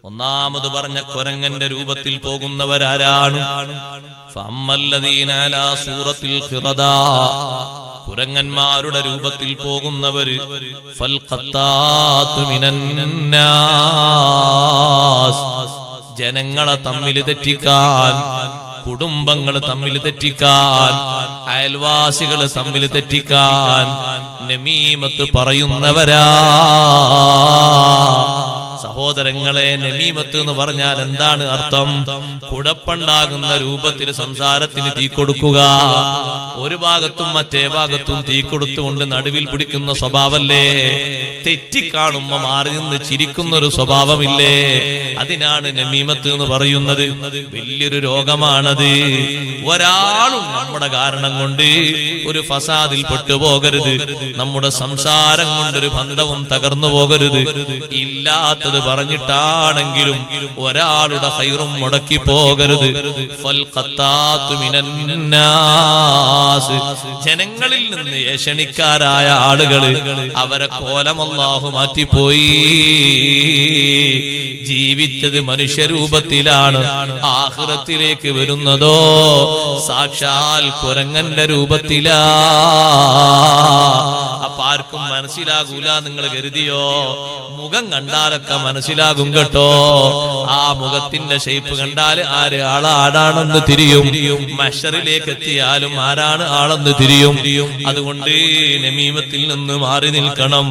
ഒന്നാമത് പറഞ്ഞ കുരങ്ങന്റെ രൂപത്തിൽ പോകുന്നവരാരാണ്? ഫഅമ്മല്ലദീന അലാ സൂറത്തിൽ ഖിറദാ, കുരങ്ങന്മാരുടെ രൂപത്തിൽ പോകുന്നവര് ഫൽഖത്താതു മിനന്നാസ്, ജനങ്ങളെ തമ്മിൽ തെറ്റിക്കാൻ, കുടുംബങ്ങൾ തമ്മിൽ തെറ്റിക്കാൻ, അയൽവാസികൾ തമ്മിൽ തെറ്റിക്കാൻ നമീമത്ത് പറയുന്നവരാ. സഹോദരങ്ങളെ, നമീമത്ത് എന്ന് പറഞ്ഞാൽ എന്താണ് അർത്ഥം? കുഴപ്പമുണ്ടാകുന്ന രൂപത്തിൽ സംസാരത്തിന് തീ കൊടുക്കുക. ഒരു ഭാഗത്തും മറ്റേ ഭാഗത്തും തീ കൊടുത്തുകൊണ്ട് നടുവിൽ പിടിക്കുന്ന സ്വഭാവമല്ലേ? തെറ്റിക്കാണുമ്പോ മാറി നിന്ന് ചിരിക്കുന്ന ഒരു സ്വഭാവമില്ലേ? അതിനാണ് നമീമത്ത് എന്ന് പറയുന്നത്. വലിയൊരു രോഗമാണത്. ഒരാളും നമ്മുടെ കാരണം കൊണ്ട് ഒരു ഫസാദിൽ പെട്ടുപോകരുത്. നമ്മുടെ സംസാരം കൊണ്ടൊരു ബന്ധവും തകർന്നു പോകരുത്. ഇല്ലാത്തത് പറഞ്ഞിട്ടാണെങ്കിലും ഒരാളുടെ ഖൈറും മുടക്കി പോകരുത്. ഫൽഖത്താതു മിനന്നാസ്, ജനങ്ങളിൽ നിന്ന് ഏഷണിക്കാരായ ആളുകള്, അവരെ കോലം അല്ലാഹു മാറ്റിപ്പോയി. ജീവിച്ചത് മനുഷ്യരൂപത്തിലാണ്, ആഖിറത്തിലേക്ക് വരുന്നതോ സാക്ഷാൽ കുരങ്ങന്റെ രൂപത്തിലാ. അപ്പൊ ആർക്കും മനസ്സിലാകൂല നിങ്ങൾ കരുതിയോ? മുഖം കണ്ടാലൊക്കെ മനസ്സിലാകും കേട്ടോ. ആ മുഖത്തിന്റെ ഷേപ്പ് കണ്ടാൽ ആര് ആളാണെന്ന് തിരിയും. മഹ്ശറിലേക്ക് എത്തിയാലും ആരാണ് ആളെന്ന് തിരിയും. അതുകൊണ്ട് നമീമത്തിൽ നിന്ന് മാറി നിൽക്കണം.